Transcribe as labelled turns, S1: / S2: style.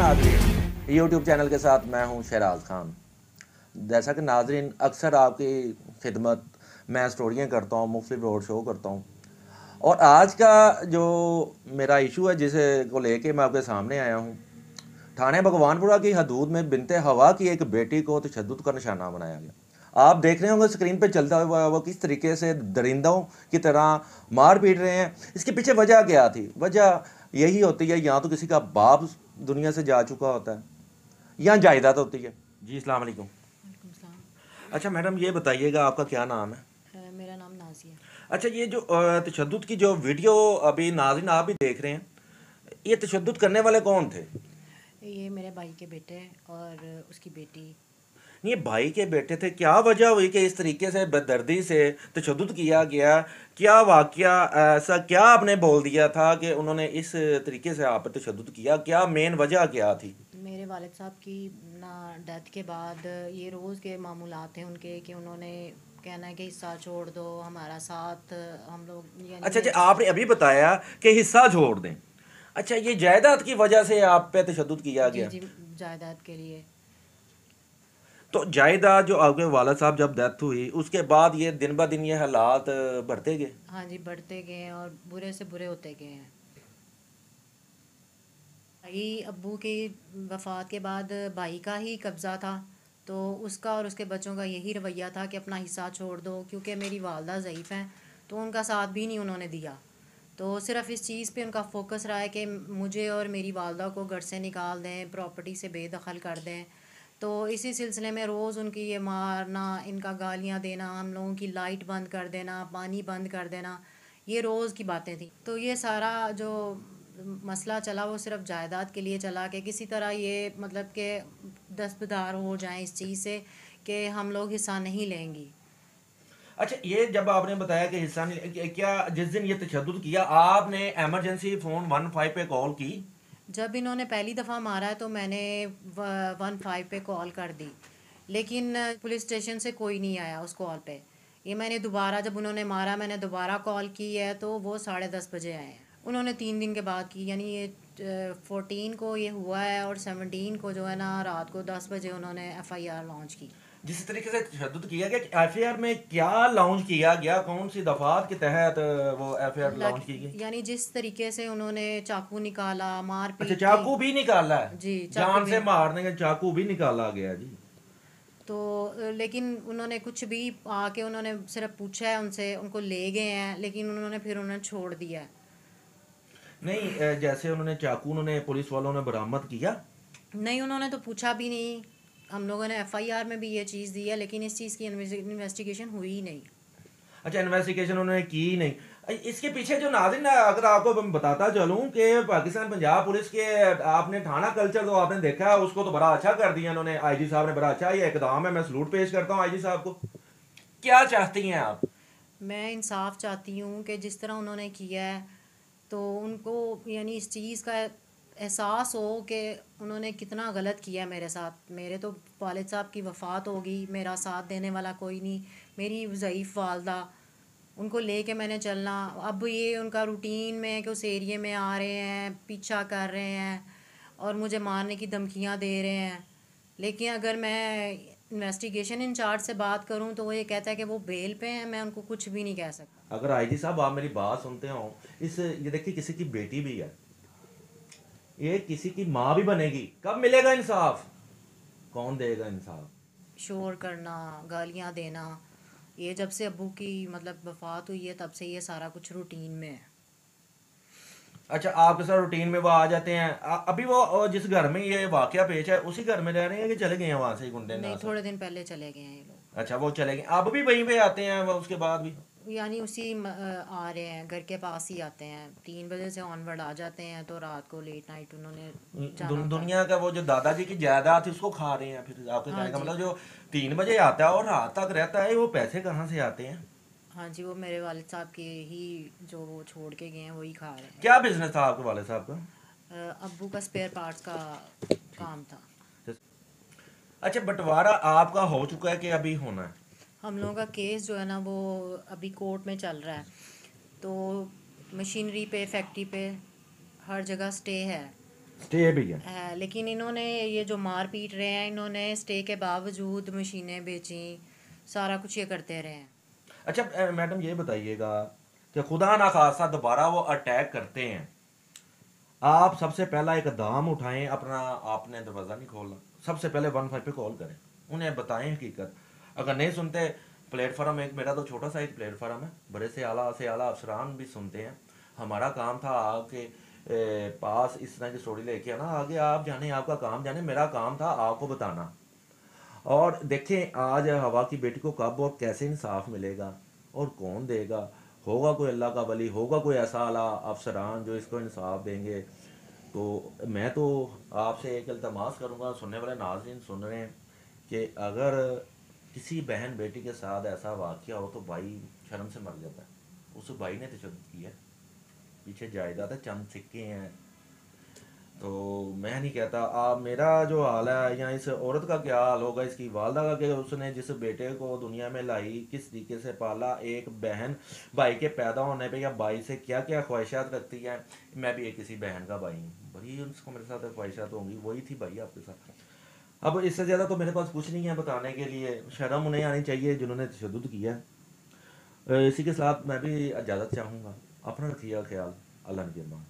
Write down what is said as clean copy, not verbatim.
S1: नाज़रीन, YouTube channel के साथ मैं हूं शहराज खान। जैसा कि नाज़रीन अक्सर आपकी खिदमत मैं स्टोरियां करता हूं, मुख्तलिफ रोड शो करता हूं, और आज का जो मेरा इशू है जिसे को लेके मैं आपके सामने आया हूं, थाने भगवानपुरा की हदूद में बिनते हवा की एक बेटी को तशद्दुद का निशाना बनाया गया। आप देख रहे होंगे स्क्रीन पे चलता हुआ वो किस तरीके से दरिंदों की तरह मार पीट रहे हैं। इसके पीछे वजह क्या थी? वजह यही होती है, या तो किसी का बाप दुनिया से जा चुका होता है या जायदाद होती है। जी अस्सलाम वालेकुम।
S2: वालेकुम सलाम।
S1: अच्छा मैडम, ये बताइएगा आपका क्या नाम है?
S2: मेरा नाम नाज़िया।
S1: अच्छा, ये जो तशद्दुद की जो वीडियो अभी नाज़रीन आप भी देख रहे हैं, ये तशद्दुद करने वाले कौन थे?
S2: ये मेरे भाई के बेटे और उसकी बेटी।
S1: ये भाई के बेटे थे। क्या वजह हुई कि इस तरीके से बेदर्दी से तशद्दुद किया गया? क्या वाकया ऐसा क्या आपने बोल दिया था कि उन्होंने इस तरीके से आप पर तशद्दुद किया? क्या मेन वजह क्या थी?
S2: मेरे वालिद साहब की ना डेथ के बाद ये रोज़ के मामूलात थे उनके कि उन्होंने कहना है कि हिस्सा छोड़ दो हमारा साथ, हम लोग यानी
S1: अच्छा जी,
S2: मेरे
S1: आपने अभी बताया कि हिस्सा छोड़ दें। अच्छा, ये जायदाद की वजह से आप पे तशद्दुद किया
S2: जी
S1: गया?
S2: जी जायदाद के लिए।
S1: तो जायदाद जो आपके वाला साहब जब डेथ हुई उसके बाद ये दिन ब दिन ये हालात बढ़ते गए?
S2: हाँ जी, बढ़ते गए हैं और बुरे से बुरे होते गए हैं। भाई अब्बू की वफ़ात के बाद भाई का ही कब्ज़ा था, तो उसका और उसके बच्चों का यही रवैया था कि अपना हिस्सा छोड़ दो, क्योंकि मेरी वालदा ज़ईफ़ हैं तो उनका साथ भी नहीं उन्होंने दिया। तो सिर्फ़ इस चीज़ पे उनका फ़ोकस रहा है कि मुझे और मेरी वालदा को घर से निकाल दें, प्रॉपर्टी से बेदखल कर दें। तो इसी सिलसिले में रोज़ उनकी ये मारना, इनका गालियाँ देना, हम लोगों की लाइट बंद कर देना, पानी बंद कर देना, ये रोज़ की बातें थी। तो ये सारा जो मसला चला वो सिर्फ जायदाद के लिए चला कि किसी तरह ये मतलब कि दस्तबरदार हो जाएं इस चीज़ से कि हम लोग हिस्सा नहीं लेंगी।
S1: अच्छा, ये जब आपने बताया कि हिस्सा नहीं, क्या जिस दिन ये तशद्दुद किया आपने इमरजेंसी फ़ोन 15 पे कॉल की?
S2: जब इन्होंने पहली दफ़ा मारा है तो मैंने 15 पे कॉल कर दी, लेकिन पुलिस स्टेशन से कोई नहीं आया उस कॉल पे। ये मैंने दोबारा जब उन्होंने मारा मैंने दोबारा कॉल की है तो वो 10:30 बजे आए हैं। उन्होंने 3 दिन के बाद की, यानी ये 14 को ये हुआ है और 17 को जो है ना रात को 10 बजे उन्होंने FIR लॉन्च की।
S1: जिस तरीके से तशद्दुद किया गया, एफआईआर में क्या लॉन्च किया गया? कौन सी दफात के तहत वो एफआईआर लॉन्च की गई?
S2: यानी जिस तरीके से उन्होंने चाकू निकाला, मार
S1: अच्छा,
S2: पीट की।
S1: चाकू भी निकाला है?
S2: जी चाकू
S1: जान
S2: भी।
S1: से मारने का चाकू भी निकाला गया जी?
S2: तो लेकिन उन्होंने कुछ भी आके उन्होंने सिर्फ पूछा है उनसे, उनको ले गए हैं लेकिन उन्होंने फिर उन्हें छोड़ दिया है।
S1: नहीं, जैसे उन्होंने चाकू उन्होंने पुलिस वालों ने बरामद किया?
S2: नहीं, उन्होंने तो पूछा भी नहीं। हम लोगों ने FIR में भी ये चीज़ दी है लेकिन इस चीज़ की इन्वेस्टिगेशन हुई ही नहीं।
S1: अच्छा, इन्वेस्टिगेशन उन्होंने की ही नहीं। इसके पीछे जो नाज़रीन, अगर आपको मैं बताता चलूं कि पाकिस्तान पंजाब पुलिस के आपने थाना कल्चर तो आपने देखा है, उसको तो बड़ा अच्छा कर दिया इन्होंने। आईजी साहब ने बड़ा अच्छा ये इकदाम है, मैं सलूट पेश करता हूं आईजी साहब को। क्या चाहती हैं आप?
S2: मैं इंसाफ चाहती हूँ कि जिस तरह उन्होंने किया है तो उनको यानी इस चीज़ का एहसास हो कि उन्होंने कितना गलत किया मेरे साथ। मेरे तो वालिद साहब की वफ़ात हो गई, मेरा साथ देने वाला कोई नहीं, मेरी ज़ईफ़ वालदा, उनको लेके मैंने चलना। अब ये उनका रूटीन में है कि उस एरिए में आ रहे हैं, पीछा कर रहे हैं और मुझे मारने की धमकियां दे रहे हैं। लेकिन अगर मैं इन्वेस्टिगेशन इंचार्ज से बात करूं तो वो ये कहता है कि वो बेल पे हैं, मैं उनको कुछ भी नहीं कह सकती।
S1: अगर आईजी साहब आप मेरी बात सुनते हो, इस ये देखिए किसी की बेटी भी है, ये किसी की माँ भी बनेगी, कब मिलेगा इंसाफ? कौन देगा इंसाफ?
S2: शोर करना, गालियां देना, ये जब से अब्बू की मतलब वफ़ात हुई है तब से ये सारा कुछ रूटीन में है।
S1: अच्छा, आपके साथ रूटीन में वो आ जाते हैं? अभी वो जिस घर में ये वाकया पेश है उसी घर में रह रहे हैं कि चले गए हैं वहां से गुंडे
S2: नहीं,
S1: ना सब?
S2: थोड़े दिन पहले चले गए हैं ये लोग।
S1: अच्छा, वो चले गए, अब भी वहीं पे आते हैं वो उसके बाद भी?
S2: यानी आ रहे हैं, घर के पास ही आते हैं, 3 बजे से ऑनवर्ड आ जाते हैं तो रात को लेट नाइट उन्होंने जाना होता है।
S1: दुनिया का वो जो दादाजी की जायदाद थी उसको खा रहे हैं फिर? आपके
S2: हाँ
S1: कहने का
S2: जी।
S1: मतलब जो 3 बजे आता है और रात तक रहता है, वो पैसे कहाँ से आते हैं?
S2: हाँ जी, वो मेरे वालिद साहब के ही जो वो छोड़ के गए हैं वही खा रहे हैं।
S1: क्या बिजनेस था आपके वाले साहब का?
S2: अब्बू का स्पेयर पार्ट्स का काम था।
S1: अच्छा, बंटवारा आपका हो चुका है कि अभी होना है?
S2: हम लोगों का केस जो है ना वो अभी कोर्ट में चल रहा है। तो मशीनरी पे, फैक्ट्री पे हर जगह स्टे है।
S1: स्टे भी है।
S2: लेकिन इन्होंने ये जो मार पीट रहे हैं, इन्होंने स्टे के बावजूद मशीनें बेची, सारा कुछ ये करते रहे हैं।
S1: अच्छा मैडम ये बताइएगा कि खुदा ना खासा दोबारा वो अटैक करते हैं, आप सबसे पहला एक दाम उठाएं अपना, आपने दरवाज़ा नहीं खोलना, सबसे पहले 15 पे कॉल करें, उन्हें बताएं हकीकत। अगर नहीं सुनते, प्लेटफार्म एक मेरा तो छोटा सा एक प्लेटफार्म है, बड़े से आला अफसरान भी सुनते हैं। हमारा काम था आपके पास इस तरह की स्टोरी लेके आना, आगे आप जाने, आपका काम जाने, मेरा काम था आपको बताना। और देखें आज हवा की बेटी को कब और कैसे इंसाफ मिलेगा और कौन देगा। होगा कोई अल्लाह का वली, होगा कोई ऐसा आला अफसरान जो इसको इंसाफ देंगे। तो मैं तो आपसे एक इल्तमास करूँगा, सुनने वाले नाज़रीन सुन रहे हैं, कि अगर किसी बहन बेटी के साथ ऐसा वाक़या हो तो भाई शर्म से मर जाता है। उस भाई ने तशद्दुद किया है, पीछे जायदाद है, चंद सिक्के हैं। तो मैं नहीं कहता आप, मेरा जो हाल है या इस औरत का क्या हाल होगा, इसकी वालदा का, कि उसने जिस बेटे को दुनिया में लाई, किस तरीके से पाला। एक बहन भाई के पैदा होने पे या भाई से क्या क्या ख्वाहिशात रखती है। मैं भी एक किसी बहन का भाई हूँ, बड़ी उसको मेरे साथ ख्वाहिशात होंगी, वही थी भाई आपके साथ। अब इससे ज़्यादा तो मेरे पास कुछ नहीं है बताने के लिए, शर्म उन्हें आनी चाहिए जिन्होंने तशद्दुद किया है। इसी के साथ मैं भी इजाज़त चाहूँगा। अपना रखिएगा ख्याल। अल्लाह निगहबान।